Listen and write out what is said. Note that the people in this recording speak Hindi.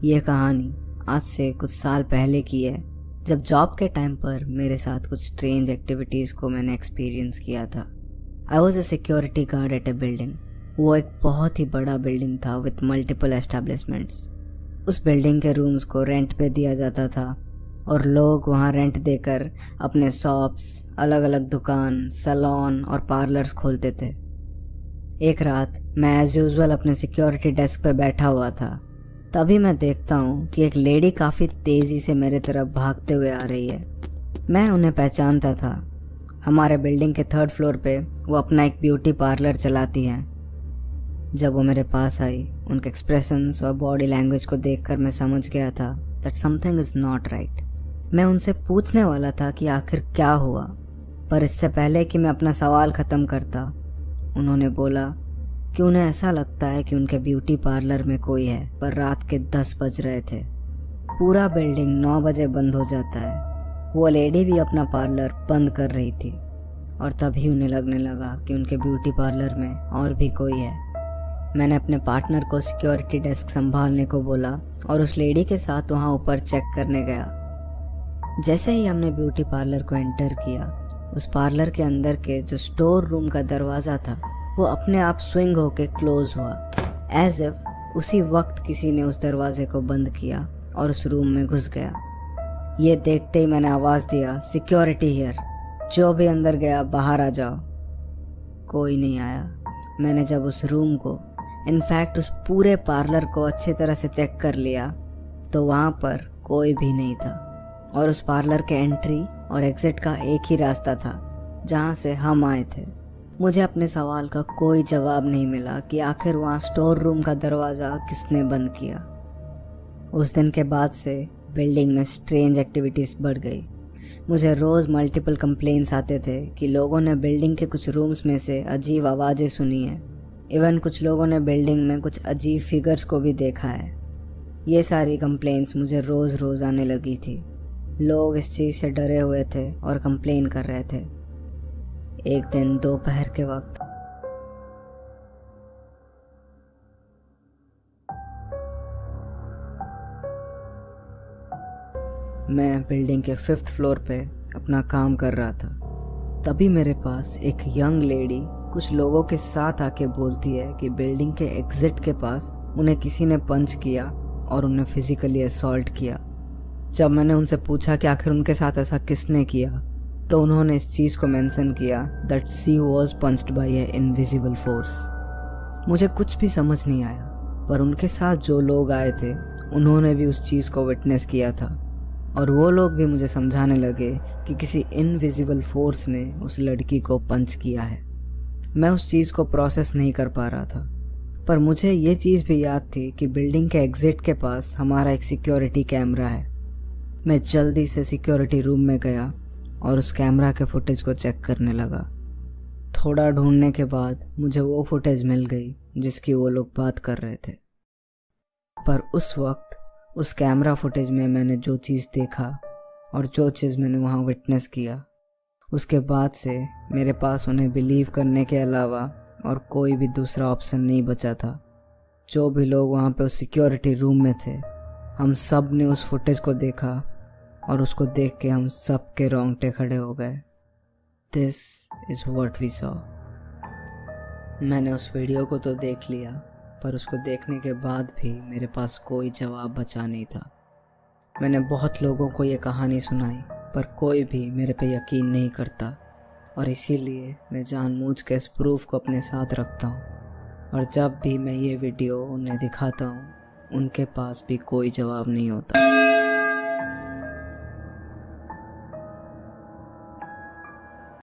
ये कहानी आज से कुछ साल पहले की है, जब जॉब के टाइम पर मेरे साथ कुछ स्ट्रेंज एक्टिविटीज़ को मैंने एक्सपीरियंस किया था। I was a security guard at a building. वो एक बहुत ही बड़ा बिल्डिंग था विथ मल्टीपल एस्टैब्लिशमेंट्स। उस बिल्डिंग के रूम्स को रेंट पे दिया जाता था और लोग वहाँ रेंट देकर अपने शॉप्स, अलग अलग दुकान, सैलून और पार्लर्स खोलते थे। एक रात मैं एज यूजुअल अपने सिक्योरिटी डेस्क पे बैठा हुआ था। तभी मैं देखता हूँ कि एक लेडी काफ़ी तेज़ी से मेरे तरफ भागते हुए आ रही है। मैं उन्हें पहचानता था। हमारे बिल्डिंग के 3rd फ्लोर पे वो अपना एक ब्यूटी पार्लर चलाती हैं। जब वो मेरे पास आई, उनके एक्सप्रेशंस और बॉडी लैंग्वेज को देखकर मैं समझ गया था that something is not right. मैं उनसे पूछने वाला था कि आखिर क्या हुआ, पर इससे पहले कि मैं अपना सवाल ख़त्म करता, उन्होंने बोला कि उन्हें ऐसा लगता है कि उनके ब्यूटी पार्लर में कोई है, पर रात के 10 बज रहे थे। पूरा बिल्डिंग 9 बजे बंद हो जाता है। वो लेडी भी अपना पार्लर बंद कर रही थी और तभी उन्हें लगने लगा कि उनके ब्यूटी पार्लर में और भी कोई है। मैंने अपने पार्टनर को सिक्योरिटी डेस्क संभालने को बोला और उस लेडी के साथ वहाँ ऊपर चेक करने गया। जैसे ही हमने ब्यूटी पार्लर को एंटर किया, उस पार्लर के अंदर के जो स्टोर रूम का दरवाज़ा था वो अपने आप स्विंग होके क्लोज हुआ, एज इफ उसी वक्त किसी ने उस दरवाजे को बंद किया और उस रूम में घुस गया। ये देखते ही मैंने आवाज़ दिया, सिक्योरिटी हियर, जो भी अंदर गया बाहर आ जाओ। कोई नहीं आया। मैंने जब उस रूम को, इनफैक्ट उस पूरे पार्लर को अच्छी तरह से चेक कर लिया तो वहाँ पर कोई भी नहीं था और उस पार्लर के एंट्री और एग्जिट का एक ही रास्ता था जहाँ से हम आए थे। मुझे अपने सवाल का कोई जवाब नहीं मिला कि आखिर वहाँ स्टोर रूम का दरवाज़ा किसने बंद किया। उस दिन के बाद से बिल्डिंग में स्ट्रेंज एक्टिविटीज़ बढ़ गई। मुझे रोज़ मल्टीपल कंप्लेंट्स आते थे कि लोगों ने बिल्डिंग के कुछ रूम्स में से अजीब आवाज़ें सुनी हैं। इवन कुछ लोगों ने बिल्डिंग में कुछ अजीब फिगर्स को भी देखा है। ये सारी कंप्लेंट्स मुझे रोज़ रोज़ आने लगी थी। लोग इस चीज़ से डरे हुए थे और कंप्लेन कर रहे थे। एक दिन दोपहर के वक्त मैं बिल्डिंग के 5th फ्लोर पे अपना काम कर रहा था। तभी मेरे पास एक यंग लेडी कुछ लोगों के साथ आके बोलती है कि बिल्डिंग के एग्जिट के पास उन्हें किसी ने पंच किया और उन्हें फिजिकली असॉल्ट किया। जब मैंने उनसे पूछा कि आखिर उनके साथ ऐसा किसने किया, तो उन्होंने इस चीज़ को मेंशन किया that she was punched by an invisible force. मुझे कुछ भी समझ नहीं आया, पर उनके साथ जो लोग आए थे उन्होंने भी उस चीज़ को विटनेस किया था और वो लोग भी मुझे समझाने लगे कि किसी इनविजिबल फोर्स ने उस लड़की को पंच किया है। मैं उस चीज़ को प्रोसेस नहीं कर पा रहा था, पर मुझे ये चीज़ भी याद थी कि बिल्डिंग के एग्जिट के पास हमारा एक सिक्योरिटी कैमरा है। मैं जल्दी से सिक्योरिटी रूम में गया और उस कैमरा के फुटेज को चेक करने लगा। थोड़ा ढूंढने के बाद मुझे वो फुटेज मिल गई जिसकी वो लोग बात कर रहे थे। पर उस वक्त उस कैमरा फुटेज में मैंने जो चीज़ देखा और जो चीज़ मैंने वहाँ विटनेस किया, उसके बाद से मेरे पास उन्हें बिलीव करने के अलावा और कोई भी दूसरा ऑप्शन नहीं बचा था। जो भी लोग वहाँ पे उस सिक्योरिटी रूम में थे, हम सब ने उस फुटेज को देखा और उसको देख के हम सब के रोंगटे खड़े हो गए। This is what we saw. मैंने उस वीडियो को तो देख लिया, पर उसको देखने के बाद भी मेरे पास कोई जवाब बचा नहीं था। मैंने बहुत लोगों को ये कहानी सुनाई, पर कोई भी मेरे पे यकीन नहीं करता और इसीलिए मैं जानबूझ के इस प्रूफ को अपने साथ रखता हूँ और जब भी मैं ये वीडियो उन्हें दिखाता हूँ, उनके पास भी कोई जवाब नहीं होता।